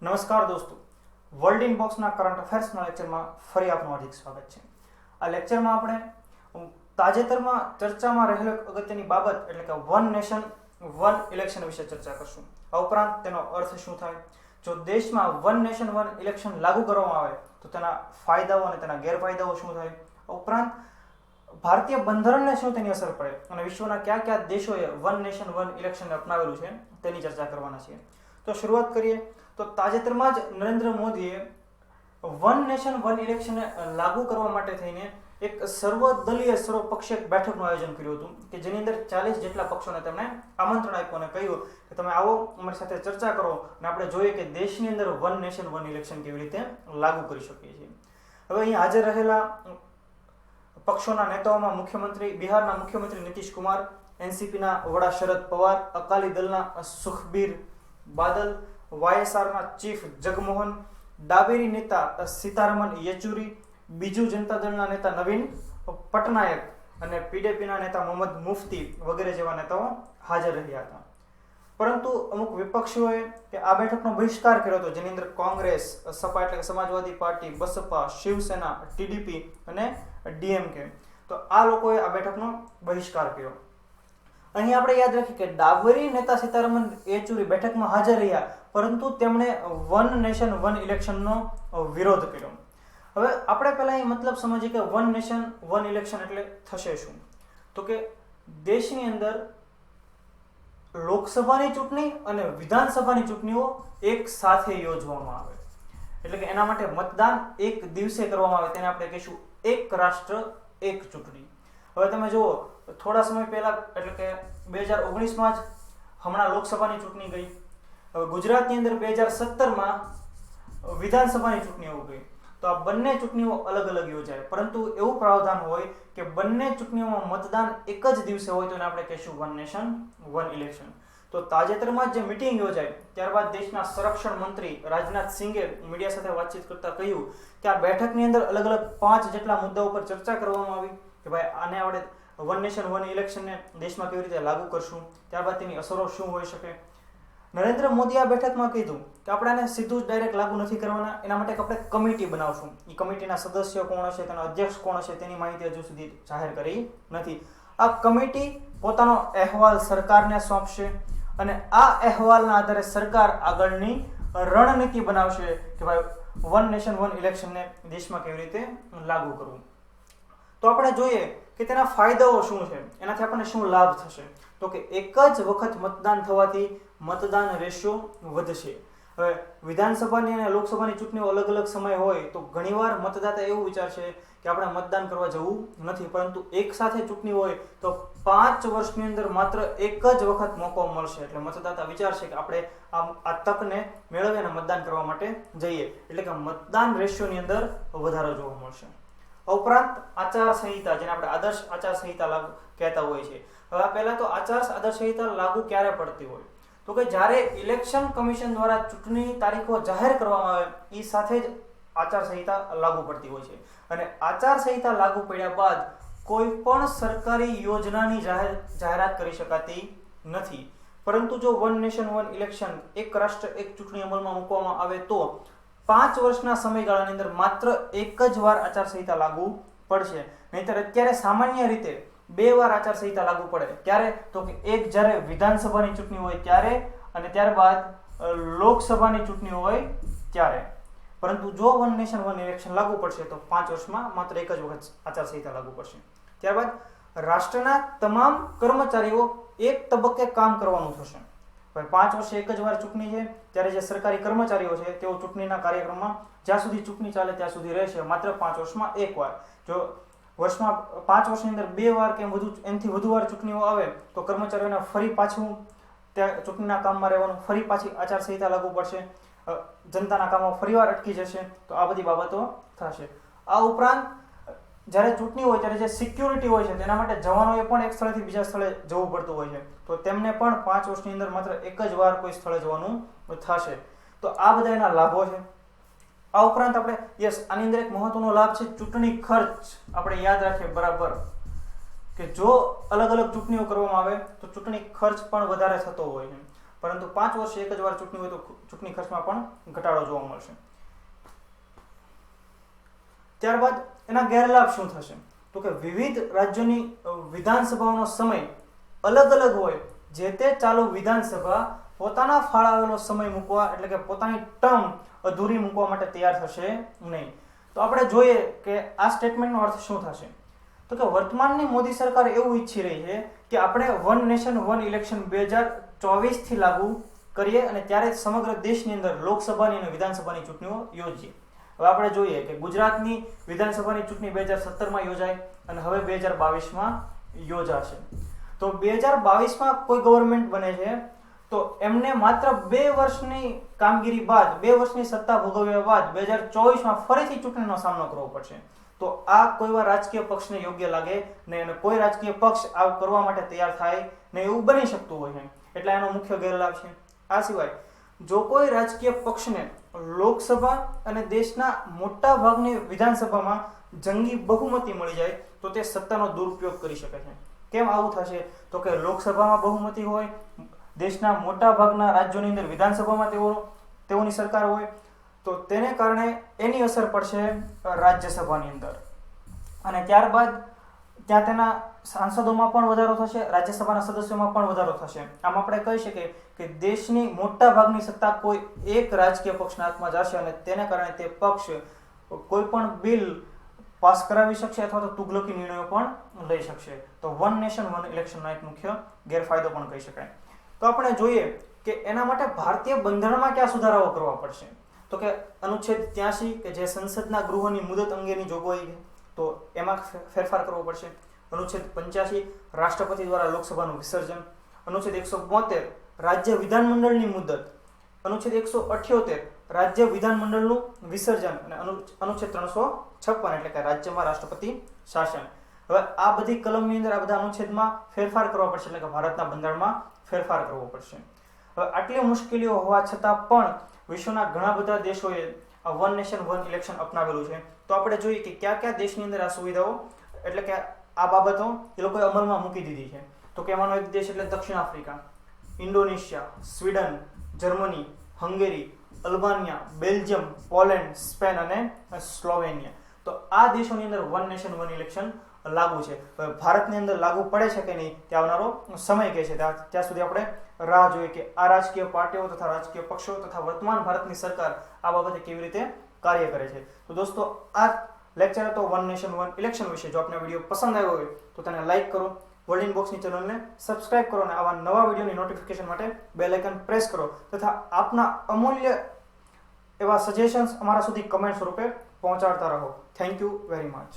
નમસ્કાર દોસ્તો, world ઇનબોક્સના current અફેર્સના લેક્ચરમાં ફરી આપનું હાર્દિક સ્વાગત છે. આ લેક્ચરમાં આપણે તાજેતરમાં ચર્ચામાં રહેલો અગત્યની બાબત એટલે કે વન નેશન વન ઇલેક્શન વિશે ચર્ચા કરશું. આ ઉપરાંત તેનો અર્થ શું થાય, જો દેશમાં વન નેશન વન ઇલેક્શન લાગુ કરવામાં આવે તો તેના ફાયદાઓ અને તેના ગેરફાયદાઓ શું થાય. આ ઉપરાંત ભારતીય બંધારણને શું તેની અસર પડે અને વિશ્વના કયા કયા દેશોએ વન નેશન વન ઇલેક્શન અપનાવેલું છે તેની ચર્ચા કરવાના છીએ. તો શરૂઆત કરીએ તો તાજેતરમાં જ નરેન્દ્ર મોદીએ વન નેશન વન ઇલેક્શનને લાગુ કરવા માટે થઈને એક સર્વદલીય સર્વપક્ષીય બેઠકનું આયોજન કર્યું હતું કે જેની અંદર 40 જેટલા પક્ષોને તેમણે આમંત્રણ આપ્યું અને કહ્યું કે તમે આવો, અમારી સાથે ચર્ચા કરો અને આપણે જોઈએ કે દેશની અંદર વન નેશન વન ઇલેક્શન કેવી રીતે લાગુ કરી શકીએ છીએ. હવે અહીં હાજર રહેલા પક્ષોના નેતાઓમાં બિહારના મુખ્યમંત્રી નીતિશ કુમાર, એનસીપીના વડા શરદ પવાર, અકાલી દળના સુખબીર બાદલ, વાયએસઆરના ચીફ જગમોહન, ડાબેરી નેતા સીતારમન યેચુરી, બીજુ જનતા દળના નેતા નવીન પટનાયક અને પીડીપીના નેતા મોહમ્મદ મુફ્તી વગેરે જેવા નેતાઓ હાજર રહ્યા હતા. પરંતુ અમુક વિપક્ષીઓએ કે આ બેઠકનો બહિષ્કાર કર્યો હતો, જેની અંદર કોંગ્રેસ, સપા એટલે કે સમાજવાદી પાર્ટી, બસપા, શિવસેના, ટીડીપી અને ડીએમકે. તો આ લોકોએ આ બેઠકનો બહિષ્કાર કર્યો. અહીં આપણે યાદ રાખીએ કે ડાબેરી નેતા સીતારમન યેચુરી બેઠકમાં હાજર રહ્યા, પરંતુ તેમણે વન નેશન વન ઇલેક્શનનો વિરોધ કર્યો. હવે આપણે પહેલા એ મતલબ સમજીએ કે વન નેશન વન ઇલેક્શન એટલે થશે શું. તો કે દેશની અંદર લોકસભાની ચૂંટણી અને વિધાનસભાની ચૂંટણીઓ એક સાથે યોજવામાં આવે, એટલે કે એના માટે મતદાન એક દિવસે કરવામાં આવે. તેને આપણે કહીશું એક રાષ્ટ્ર એક ચૂંટણી. હવે તમે જુઓ, થોડા સમય પહેલા એટલે કે 2019માં જ હમણાં લોકસભાની ચૂંટણી ગઈ. હવે ગુજરાતની અંદર 2017માં વિધાનસભાની ચૂંટણીઓ ગઈ. તો આ બંને ચૂંટણીઓ અલગ અલગ યોજાય, પરંતુ એવું પ્રાવધાન હોય કે બંને ચૂંટણીઓમાં મતદાન એક જ દિવસે હોય, તો એને આપણે કહીશું વન નેશન વન ઇલેક્શન. તો તાજેતરમાં જે મિટિંગ યોજાય ત્યારબાદ દેશના સંરક્ષણ મંત્રી રાજનાથ સિંહે મીડિયા સાથે વાતચીત કરતા કહ્યું કે આ બેઠકની અંદર અલગ અલગ 5 જેટલા મુદ્દાઓ પર ચર્ચા કરવામાં આવી કે ભાઈ આને આપણે વન નેશન વન ઇલેક્શનને દેશમાં કેવી રીતે લાગુ કરશું, ત્યારબાદ તેની અસરો શું હોઈ શકે. નરેન્દ્ર મોદી આ બેઠકમાં કીધું કે આપણે આને સીધું જ ડાયરેક્ટ લાગુ નથી કરવાના, એના માટે આપણે કમિટી બનાવશું. એ કમિટીના સદસ્યો કોણ હશે, તેના અધ્યક્ષ કોણ હશે, તેની માહિતી હજુ સુધી જાહેર કરી નથી. આ કમિટી પોતાનો અહેવાલ સરકારને સોંપશે અને આ અહેવાલના આધારે સરકાર આગળની રણનીતિ બનાવશે કે ભાઈ વન નેશન વન ઇલેક્શનને દેશમાં કેવી રીતે લાગુ કરવું. તો આપણે જોઈએ કે તેના ફાયદાઓ શું છે, એનાથી આપણને શું લાભ થશે. તો કે એક જ વખત મતદાન થવાથી મતદાન રેશિયો વધશે. હવે વિધાનસભાની અને લોકસભાની ચૂંટણીઓ અલગ અલગ સમય હોય તો ઘણીવાર મતદાતા એવું વિચારશે કે આપણે મતદાન કરવા જવું નથી, પરંતુ એક સાથે ચૂંટણી હોય તો 5 વર્ષની અંદર માત્ર એક જ વખત મોકો મળશે. એટલે મતદાતા વિચારશે કે આપણે આ તકને મેળવી અને મતદાન કરવા માટે જઈએ, એટલે કે મતદાન રેશિયોની અંદર વધારો જોવા મળશે. ઉપરાંત આચારસંહિતા, જેને આપણે આદર્શ આચારસંહિતા લાગુ કહેતા હોય છે. હવે પહેલા તો આચારસંહિતા લાગુ ક્યારે પડતી હોય, તો કે જ્યારે ઇલેક્શન કમિશન દ્વારા ચૂંટણી તારીખો જાહેર કરવામાં આવે એ સાથે જ આચારસંહિતા લાગુ પડતી હોય છે. અને આચારસંહિતા લાગુ પડ્યા બાદ કોઈ પણ સરકારી યોજનાની જાહેરાત કરી શકાતી નથી. પરંતુ જો વન નેશન વન ઇલેક્શન એક રાષ્ટ્ર એક ચૂંટણી અમલમાં મૂકવામાં આવે તો 5 વર્ષના સમયગાળાની અંદર માત્ર એક જ વાર આચારસંહિતા લાગુ પડશે. નહીંતર અત્યારે સામાન્ય રીતે 2 વાર આચારસંહિતા લાગુ પડે. ક્યારે? તો કે એક જ્યારે વિધાનસભાની ચૂંટણી હોય ત્યારે અને ત્યારબાદ લોકસભાની ચૂંટણી હોય ત્યારે. પરંતુ જો વન નેશન વન ઇલેક્શન લાગુ પડશે તો 5 વર્ષમાં માત્ર એક જ વખત આચારસંહિતા લાગુ પડશે. ત્યારબાદ રાષ્ટ્રના તમામ કર્મચારીઓ એક તબક્કે કામ કરવાનું થશે. 5 વર્ષે એક જ વાર ચૂંટણી છે ત્યારે જે સરકારી કર્મચારીઓ છે તેઓ ચૂંટણીના કાર્યક્રમમાં જ્યાં સુધી ચૂંટણી ચાલે ત્યાં સુધી રહેશે, માત્ર 5 વર્ષમાં એક વાર. જો વર્ષમાં 5 વર્ષની અંદર 2 વાર કે એનાથી વધુ વાર ચૂંટણીઓ આવે તો કર્મચારીઓને ફરી પાછું ત્યાં ચૂંટણીના કામમાં રહેવાનું, ફરી પાછી આચારસંહિતા લાગુ પડશે, જનતાના કામો ફરીવાર અટકી જશે. તો આ બધી બાબતો થશે. આ ઉપરાંત જ્યારે ચૂંટણી હોય ત્યારે જે સિક્યુરિટી હોય છે તેના માટે જવાનોએ પણ એક સ્થળેથી બીજા સ્થળે જવું પડતું હોય છે. તો તેમને પણ 5 વર્ષની અંદર માત્ર એક જ વાર કોઈ સ્થળે જવાનું થશે. તો આ બધા એના લાભો છે. આ ઉપરાંત આપણે આની અંદર એક મહત્વનો લાભ છે ચૂંટણી ખર્ચ. આપણે યાદ રાખીએ બરાબર કે જો અલગ અલગ ચૂંટણીઓ કરવામાં આવે તો ચૂંટણી ખર્ચ પણ વધારે થતો હોય છે. પરંતુ 5 વર્ષે એક જ વાર ચૂંટણી હોય તો ચૂંટણી ખર્ચમાં પણ ઘટાડો જોવા મળશે. ત્યારબાદ એના ગેરલાભ શું થશે? તો કે વિવિધ રાજ્યોની વિધાનસભાઓનો સમય અલગ અલગ હોય. જે તે ચાલુ વિધાનસભા પોતાના ફાળવેલો સમય મૂકવા એટલે કે પોતાની ટર્મ અધૂરી મૂકવા માટે તૈયાર થશે નહીં. તો આપણે જોઈએ કે આ સ્ટેટમેન્ટનો અર્થ શું થશે. તો કે વર્તમાનની મોદી સરકાર એવું ઈચ્છી રહી છે કે આપણે વન નેશન વન ઇલેક્શન 2024 થી લાગુ કરીએ અને ત્યારે સમગ્ર દેશની અંદર લોકસભાની અને વિધાનસભાની ચૂંટણીઓ યોજીએ. હવે આપણે જોઈએ કે ગુજરાતની વિધાનસભાની ચૂંટણી 2017માં યોજાઈ અને હવે 2022માં યોજાશે. તો 2022માં કોઈ ગવર્મેન્ટ બને છે તો એમને માત્ર 2 વર્ષની કામગીરી બાદ 2 વર્ષની સત્તા ભોગવ્યા બાદ 2024માં ફરીથી ચૂંટણીનો સામનો કરવો પડશે. તો આ કોઈવાર રાજકીય પક્ષને યોગ્ય લાગે નહીં અને કોઈ રાજકીય પક્ષ આ કરવા માટે તૈયાર થાય નહીં એવું બની શકતું હોય છે. એટલે એનો મુખ્ય ગેરલાભ છે. આ સિવાય જો કોઈ રાજકીય પક્ષને લોકસભા અને દેશના મોટા ભાગની વિધાનસભામાં જંગી બહુમતી મળી જાય તો તે સત્તાનો દુરુપયોગ કરી શકે છે. કેમ આવું થશે? તો કે લોકસભામાં બહુમતી હોય, દેશના મોટા ભાગના રાજ્યોની અંદર વિધાનસભામાં તેઓની સરકાર હોય તો તેને કારણે એની અસર પડશે રાજ્યસભાની અંદર અને ત્યારબાદ ત્યાં તેના સાંસદોમાં પણ વધારો થશે, રાજ્યસભાના સદસ્યોમાં પણ વધારો થશે. આમ આપણે કહી શકીએ કે દેશની મોટા ભાગની સત્તા કોઈ એક રાજકીય પક્ષના હાથમાં જશે અને તેને કારણે તે પક્ષ કોઈ પણ બિલ પાસ કરાવી શકશે અથવા તો તુગલકી નિર્ણયો પણ લઈ શકશે. તો વન નેશન વન ઇલેક્શનનો એક મુખ્ય ગેરફાયદો પણ કહી શકાય. તો આપણે જોઈએ કે એના માટે ભારતીય બંધારણમાં કયા સુધારાઓ કરવા પડશે. તો કે અનુચ્છેદ 83 કે જે સંસદના ગૃહોની મુદત અંગેની જોગવાઈ છે તો એમાં ફેરફાર કરવો પડશે. અનુચ્છેદ 85 રાષ્ટ્રપતિ દ્વારા લોકસભાનું વિસર્જન. અનુચ્છેદ 172 રાજ્ય વિધાનમંડળની મુદત. અનુચ્છેદ 178 રાજ્ય વિધાનમંડળનું વિસર્જન અને અનુચ્છેદ 356 એટલે કે રાજ્યમાં રાષ્ટ્રપતિ શાસન. હવે આ બધી કલમની અંદર આ બધા અનુચ્છેદમાં ફેરફાર કરવા પડશે એટલે કે ભારતના બંધારણમાં ફેરફાર કરવો પડશે. હવે આટલી મુશ્કેલીઓ હોવા છતાં પણ વિશ્વના ઘણા બધા દેશોએ વન નેશન વન ઇલેક્શન અપનાવેલું છે. તો આપણે જોઈએ કે કયા કયા દેશની અંદર આ સુવિધાઓ એટલે કે આ બાબતો એ લોકોએ અમલમાં મૂકી દીધી છે. તો કે એમાંનો એક દેશ એટલે દક્ષિણ Africa, Indonesia, Sweden, Germany, Hungary, Albania, Belgium, Poland, Spain અને સ્લોવેનિયા. તો આ દેશોની અંદર વન નેશન વન ઇલેક્શન લાગુ છે. ભારતની અંદર લાગુ પડે છે કે નહીં તે આવનારો સમય કહે છે. ત્યાં સુધી આપણે રાહ જોઈએ કે આ રાજકીય પાર્ટીઓ તથા રાજકીય પક્ષો તથા વર્તમાન ભારતની સરકાર આ બાબતે કેવી રીતે કાર્ય કરે છે. તો દોસ્તો આ લેક્ચર હતો વન નેશન વન ઇલેક્શન વિશે. જો આપને વિડીયો પસંદ આવ્યો હોય તો તેને લાઈક કરો, વર્લ્ડ ઇનબોક્સની ચેનલને સબસ્ક્રાઇબ કરો અને આવા નવા વિડીયોની નોટિફિકેશન માટે બેલ આઇકન પ્રેસ કરો તથા આપના અમૂલ્ય એવા સજેશન્સ અમારા સુધી કમેન્ટ સ્વરૂપે પહોંચાડતા રહો. Thank you very much.